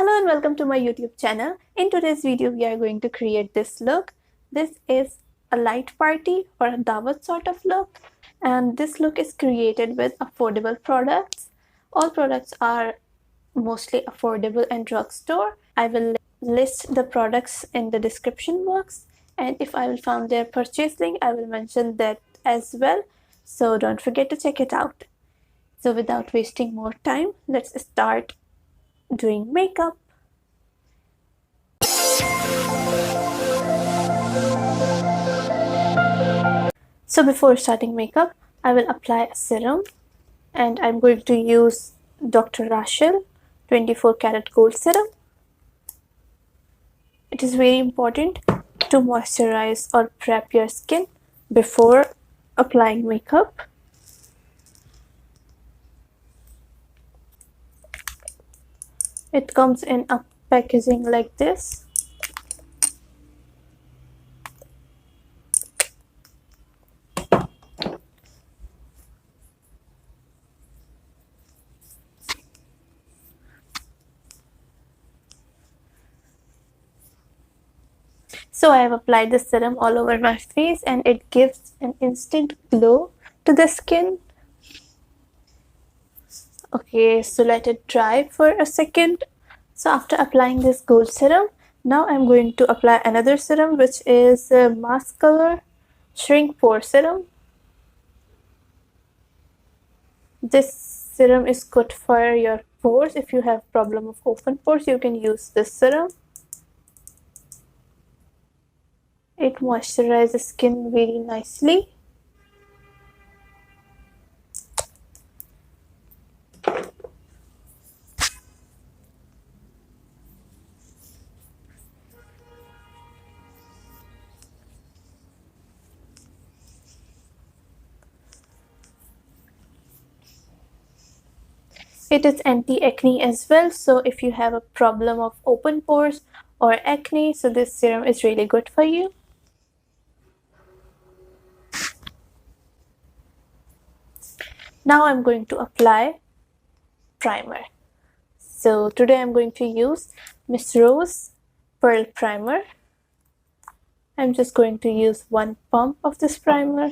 Hello and welcome to my YouTube channel. In today's video, we are going to create this look. This is a light party or a Dawat sort of look. And this look is created with affordable products. All products are mostly affordable and drugstore. I will list the products in the description box. And if I will find their purchase link, I will mention that as well. So don't forget to check it out. So without wasting more time, let's start doing makeup. So before starting makeup, I will apply a serum and I'm going to use Dr. Rachel 24 karat gold serum. It is very important to moisturize or prep your skin before applying makeup. It comes in a packaging like this. So I have applied the serum all over my face and it gives an instant glow to the skin. Okay, so let it dry for a second. So after applying this gold serum, now I'm going to apply another serum, which is Maskolor Pore serum. This serum is good for your pores. If you have problem of open pores, you can use this serum. It moisturizes the skin very nicely. It is anti-acne as well, so if you have a problem of open pores or acne, so this serum is really good for you. Now I'm going to apply primer. So today I'm going to use Miss Rose Pearl Primer. I'm just going to use one pump of this primer.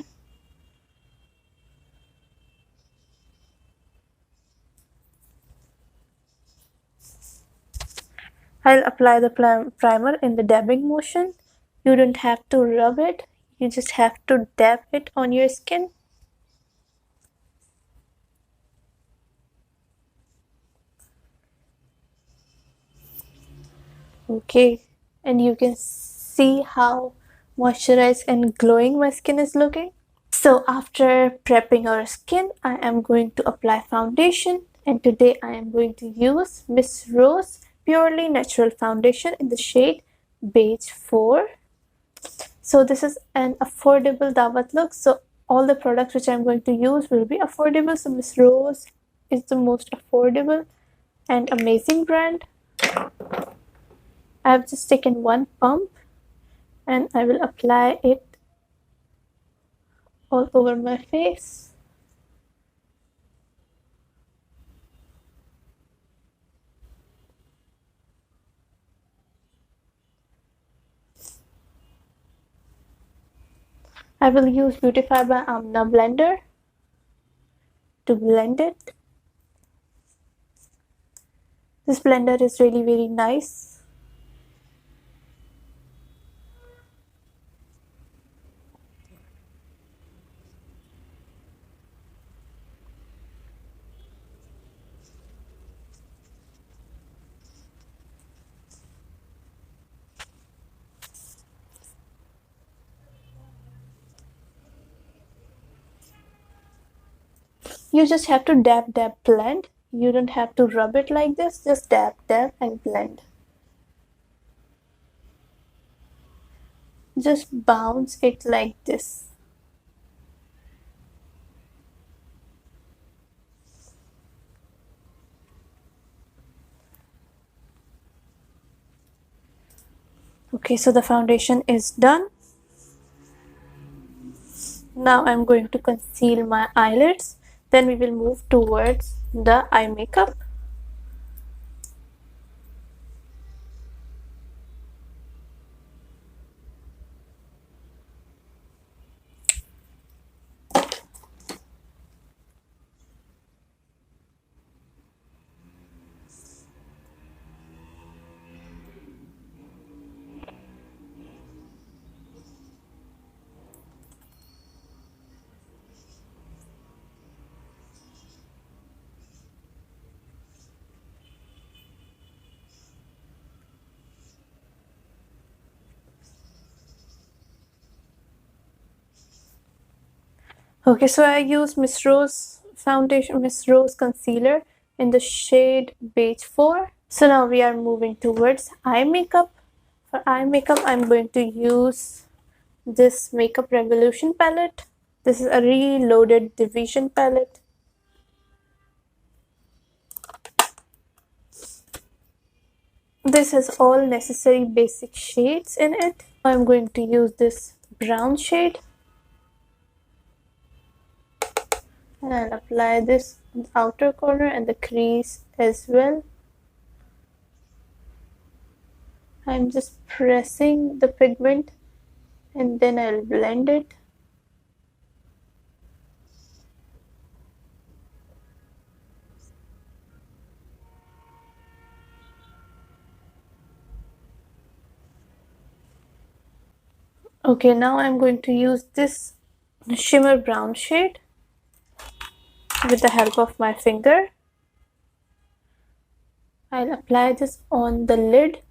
I'll apply the primer in the dabbing motion. You don't have to rub it, you just have to dab it on your skin. Okay, and you can see how moisturized and glowing my skin is looking. So after prepping our skin, I am going to apply foundation, and today I am going to use Miss Rose Purely Natural Foundation in the shade Beige 4. So this is an affordable Dawat look, so all the products which I'm going to use will be affordable. So Miss Rose is the most affordable and amazing brand. I have just taken one pump and I will apply it all over my face. I will use Beautify by Amna blender to blend it. This blender is really very nice. You just have to dab, blend. You don't have to rub it like this. Just dab, and blend. Just bounce it like this. Okay, so the foundation is done. Now I'm going to conceal my eyelids. Then we will move towards the eye makeup. Okay, so I use Miss Rose foundation, Miss Rose concealer in the shade beige 4. So now we are moving towards eye makeup. For eye makeup, I'm going to use this Makeup Revolution palette. This is a reloaded division palette. This has all necessary basic shades in it. I'm going to use this brown shade and I'll apply this on the outer corner and the crease as well. I'm just pressing the pigment and then I'll blend it. Okay, now I'm going to use this shimmer brown shade with the help of my finger. I'll apply this on the lid.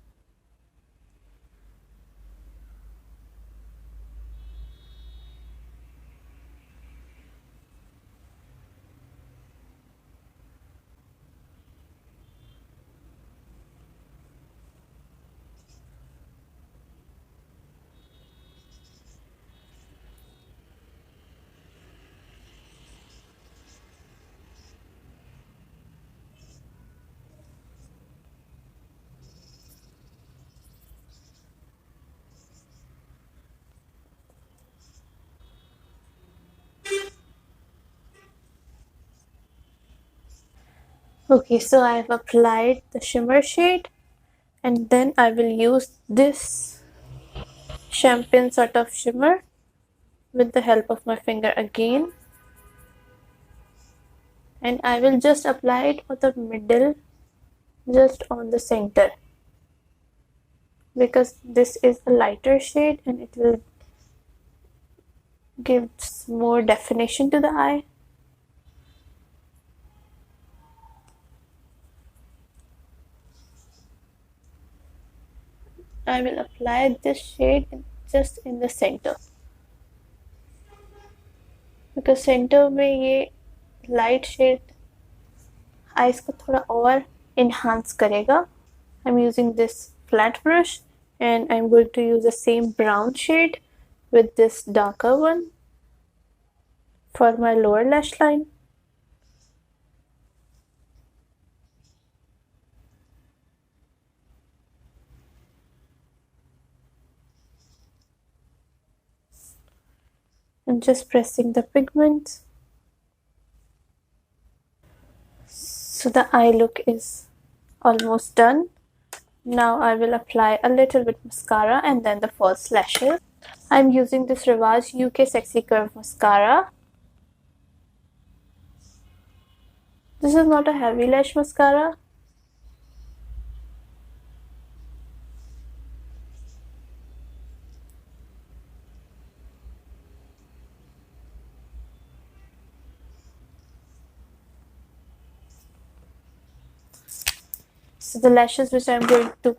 Okay, so I've applied the shimmer shade and then I will use this champagne sort of shimmer with the help of my finger again, and I will just apply it on the middle, just on the center, because this is a lighter shade and it will give more definition to the eye. I will apply this shade just in the center, because center में ये light shade eyes को थोड़ा और enhance करेगा. I'm using this flat brush and I'm going to use the same brown shade with this darker one for my lower lash line. I'm just pressing the pigment. So the eye look is almost done. Now I will apply a little bit mascara and then the false lashes. I'm using this Rivage UK Sexy Curve mascara. This is not a heavy lash mascara. So the lashes which I'm going to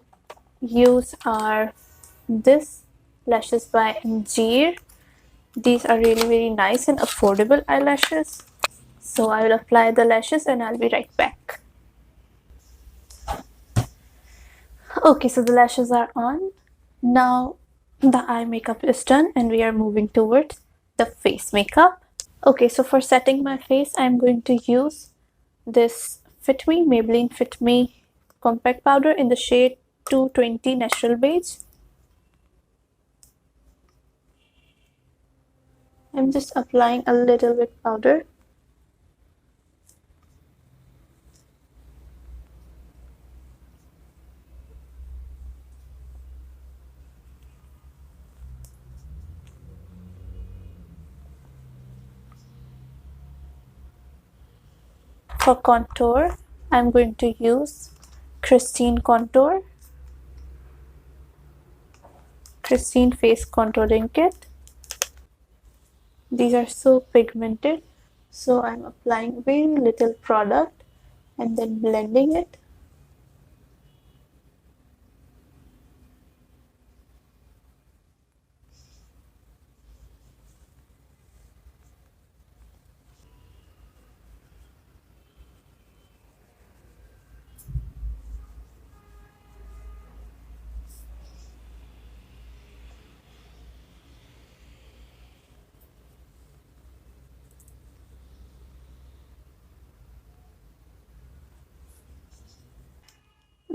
use are this lashes by Anjieer. These are really very nice and affordable eyelashes. So I will apply the lashes and I'll be right back. Okay, so the lashes are on. Now the eye makeup is done and we are moving towards the face makeup. Okay, so for setting my face, I'm going to use this Maybelline Fit Me compact powder in the shade 220 Natural Beige. I'm just applying a little bit powder. For contour, I'm going to use Christine Face Contouring Kit. These are so pigmented, so I'm applying very little product and then blending it.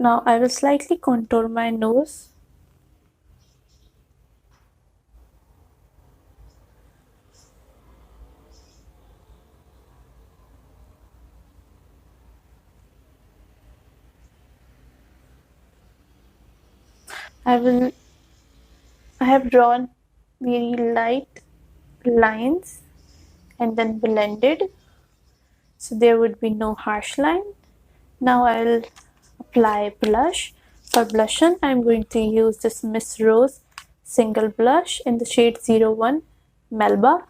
Now I will slightly contour my nose. I have drawn very light lines and then blended, so there would be no harsh line. Now I'll apply blush. For blush on, I'm going to use this Miss Rose single blush in the shade 01 Melba.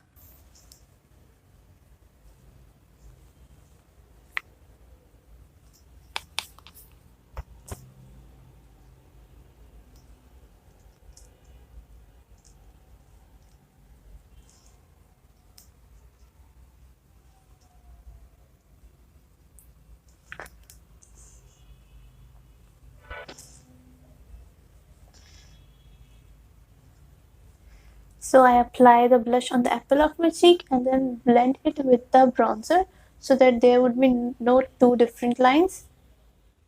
So I apply the blush on the apple of my cheek and then blend it with the bronzer so that there would be no two different lines.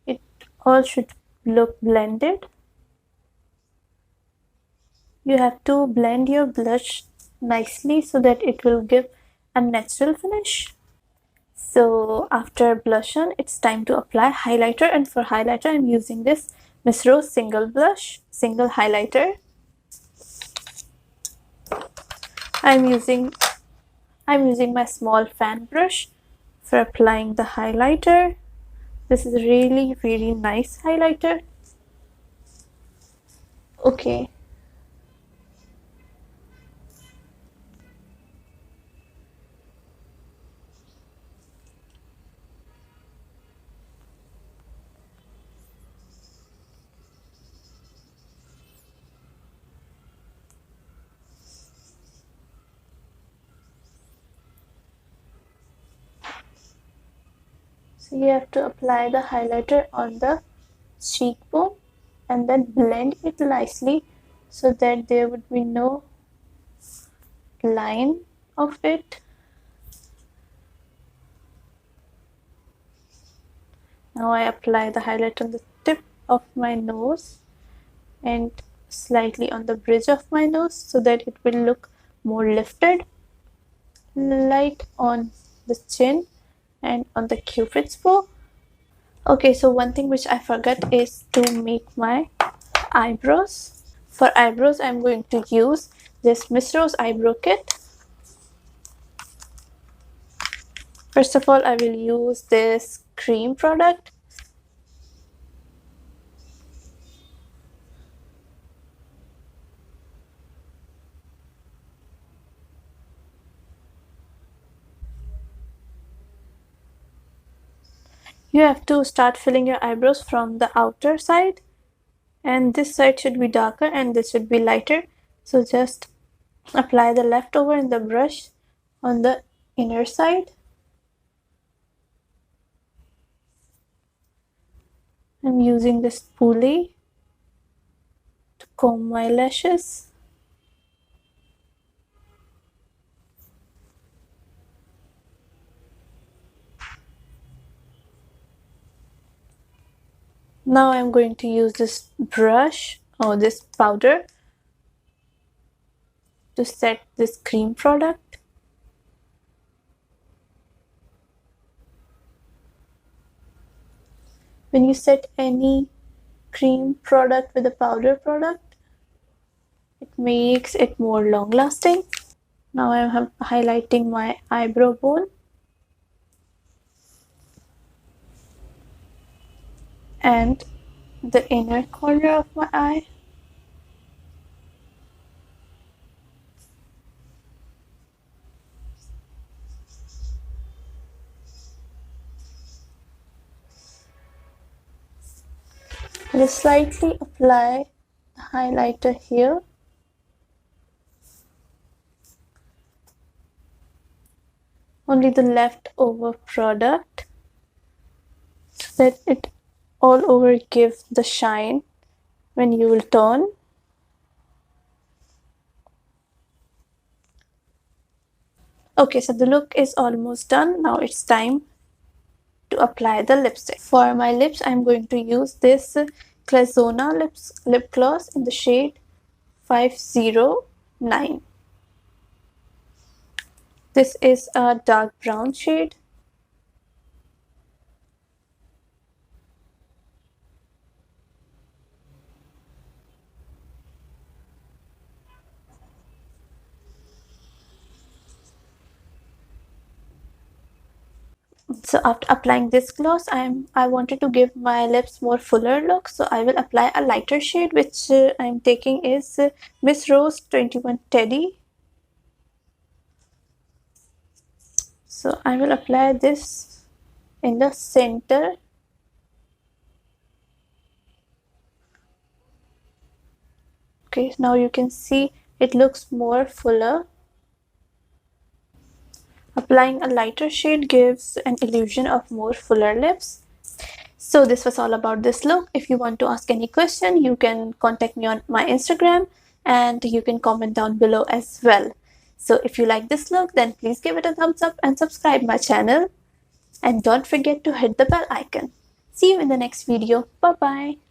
It all should look blended. You have to blend your blush nicely so that it will give a natural finish. So after blush on, it's time to apply highlighter, and for highlighter I'm using this Miss Rose single highlighter. I'm using my small fan brush for applying the highlighter. This is really really nice highlighter. Okay. So you have to apply the highlighter on the cheekbone and then blend it nicely so that there would be no line of it. Now I apply the highlight on the tip of my nose and slightly on the bridge of my nose so that it will look more lifted. Light on the chin and on the cupid's bow. Okay, so one thing which I forgot is to make my eyebrows. For eyebrows, I'm going to use this Miss Rose eyebrow kit. First of all, I will use this cream product. You have to start filling your eyebrows from the outer side, and this side should be darker and this should be lighter. So just apply the leftover in the brush on the inner side. I'm using this pulley to comb my lashes. Now I'm going to use this brush or this powder to set this cream product. When you set any cream product with a powder product, it makes it more long lasting. Now I'm highlighting my eyebrow bone and the inner corner of my eye. I will slightly apply the highlighter here. Only the leftover product so that it all over gives the shine when you will turn. Okay, so the look is almost done. Now it's time to apply the lipstick. For my lips, I'm going to use this Clazona Lip Gloss in the shade 509. This is a dark brown shade. So after applying this gloss, I wanted to give my lips more fuller look. So I will apply a lighter shade, which I'm taking is Miss Rose 21 Teddy. So I will apply this in the center. Okay, now you can see it looks more fuller. Applying a lighter shade gives an illusion of more fuller lips. So this was all about this look. If you want to ask any question, you can contact me on my Instagram and you can comment down below as well. So if you like this look, then please give it a thumbs up and subscribe my channel. And don't forget to hit the bell icon. See you in the next video. Bye bye.